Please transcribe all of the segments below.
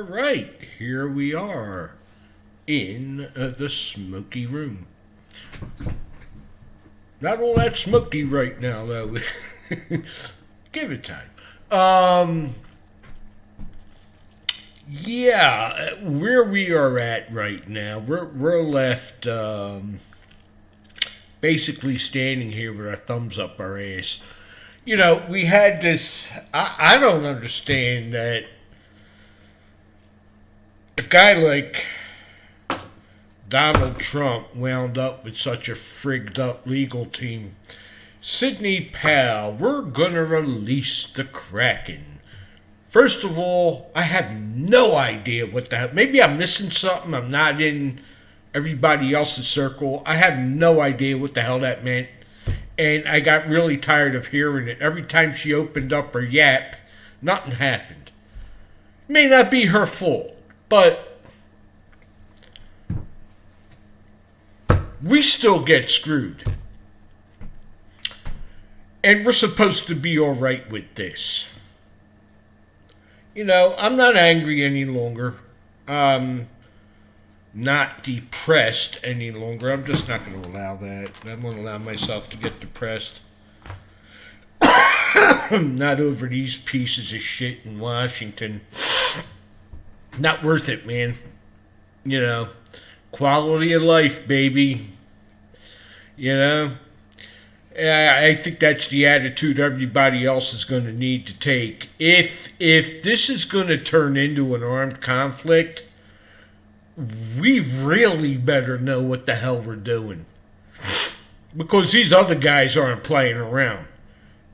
right, here we are in the Smoky Room. Not all that smoky right now, though. Give it time. Yeah, where we are at right now, we're left basically standing here with our thumbs up our ass. You know, we had this. I don't understand that a guy like Donald Trump wound up with such a frigged up legal team. Sidney Powell, we're gonna release the Kraken. First of all, I have no idea what the hell. Maybe I'm missing something. I'm not in everybody else's circle. I have no idea what the hell that meant. And I got really tired of hearing it. Every time she opened up her yap, nothing happened. It may not be her fault, but we still get screwed. And we're supposed to be all right with this. You know, I'm not angry any longer. I'm not depressed any longer. I'm just not going to allow that. I'm going to allow myself to get depressed. Not over these pieces of shit in Washington. Not worth it, man. You know, quality of life, baby. You know, I think that's the attitude everybody else is going to need to take. If this is going to turn into an armed conflict, we really better know what the hell we're doing. Because these other guys aren't playing around.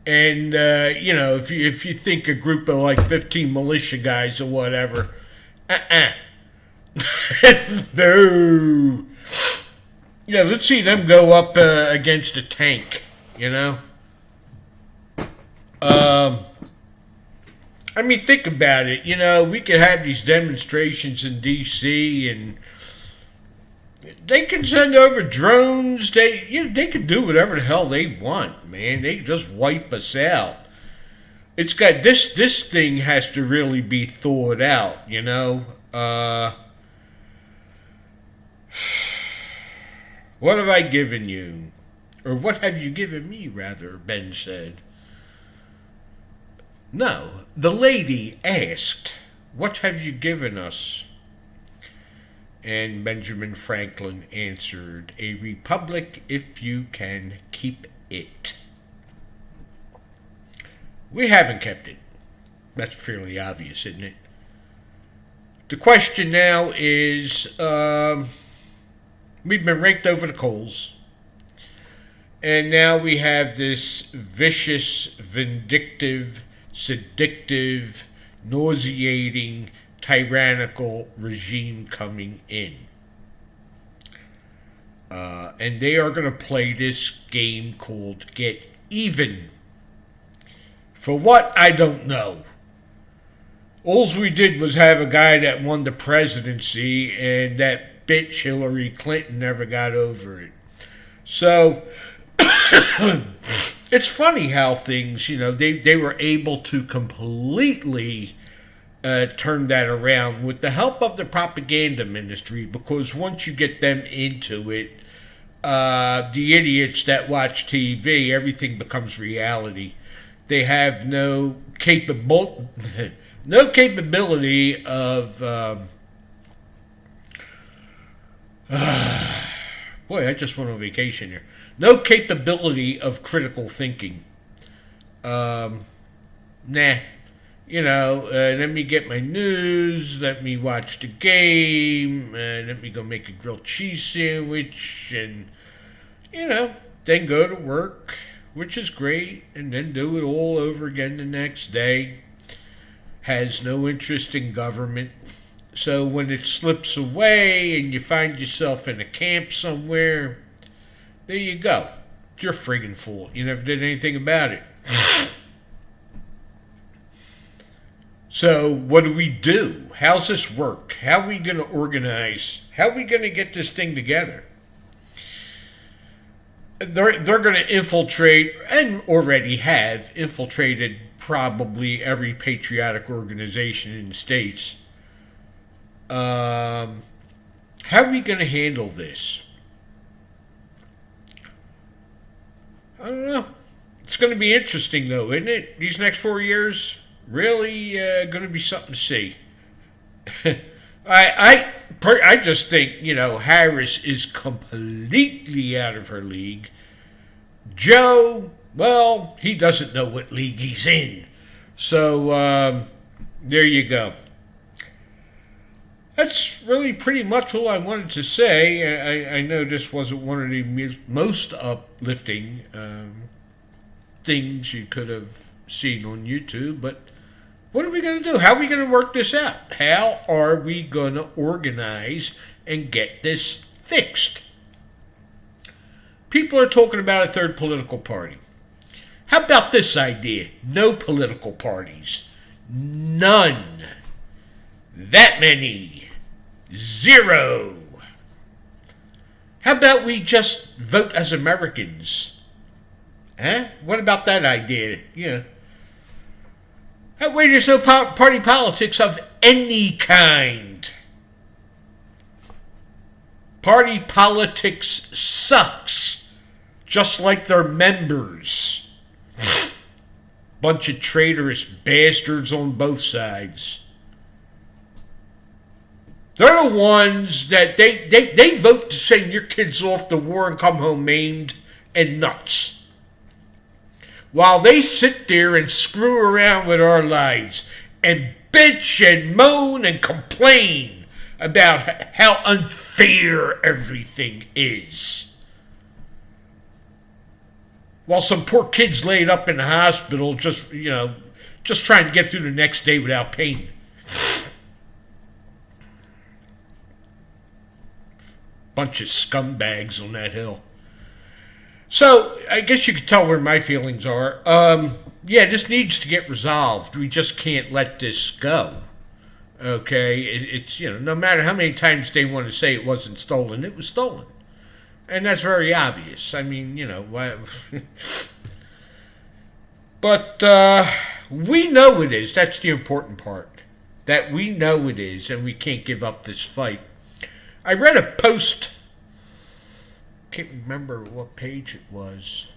And, you know, if you think a group of like 15 militia guys or whatever, no. Yeah, let's see them go up against a tank, you know? I mean, think about it. You know, we could have these demonstrations in D.C. and they can send over drones. They could do whatever the hell they want, man. They can just wipe us out. It's got this thing has to really be thawed out, you know? What have I given you? Or what have you given me, rather, Ben said. No, the lady asked, what have you given us? And Benjamin Franklin answered, a republic if you can keep it. We haven't kept it. That's fairly obvious, isn't it? The question now is, we've been raked over the coals. And now we have this vicious, vindictive, seductive, nauseating, tyrannical regime coming in. And they are going to play this game called Get Even. For what? I don't know. All we did was have a guy that won the presidency, and that bitch Hillary Clinton never got over it. So it's funny how things, you know, they were able to completely turn that around with the help of the propaganda ministry, because once you get them into it, the idiots that watch TV, everything becomes reality. They have no capability of boy, I just went on vacation here. No capability of critical thinking. Nah. You know, let me get my news, let me watch the game, let me go make a grilled cheese sandwich, and, you know, then go to work, which is great, and then do it all over again the next day. Has no interest in government. So when it slips away and you find yourself in a camp somewhere, there you go. It's your friggin' fault. You never did anything about it. So what do we do? How's this work? How are we going to organize? How are we going to get this thing together? They're going to infiltrate, and already have infiltrated, probably every patriotic organization in the States. How are we going to handle this? I don't know. It's going to be interesting, though, isn't it? These next 4 years, really going to be something to see. I just think, Harris is completely out of her league. Joe, well, he doesn't know what league he's in. So there you go. That's really pretty much all I wanted to say. I know this wasn't one of the most uplifting things you could have seen on YouTube, but what are we going to do? How are we going to work this out? How are we going to organize and get this fixed? People are talking about a third political party. How about this idea? No political parties. None. That many. 0. How about we just vote as Americans? Huh? What about that idea? Yeah. That way there's no party politics of any kind. Party politics sucks. Just like their members. Bunch of traitorous bastards on both sides. They're the ones that they vote to send your kids off to war and come home maimed and nuts. While they sit there and screw around with our lives and bitch and moan and complain about how unfair everything is. While some poor kid's laid up in the hospital just trying to get through the next day without pain. Bunch of scumbags on that hill. So, I guess you could tell where my feelings are. Yeah, this needs to get resolved. We just can't let this go. Okay? It's, no matter how many times they want to say it wasn't stolen, it was stolen. And that's very obvious. I mean, But we know it is. That's the important part. That we know it is, and we can't give up this fight. I read a post, can't remember what page it was,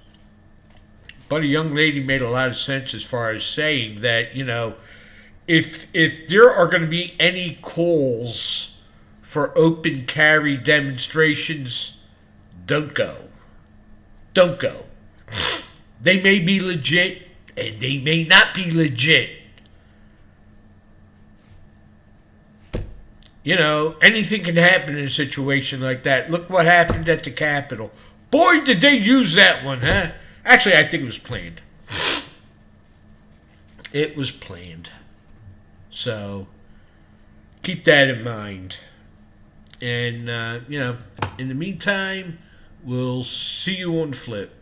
but a young lady made a lot of sense as far as saying that, if there are going to be any calls for open carry demonstrations, don't go. Don't go. They may be legit, and they may not be legit. Anything can happen in a situation like that. Look what happened at the Capitol. Boy, did they use that one, huh? Actually, I think it was planned. It was planned. So, keep that in mind. And, in the meantime, we'll see you on the flip.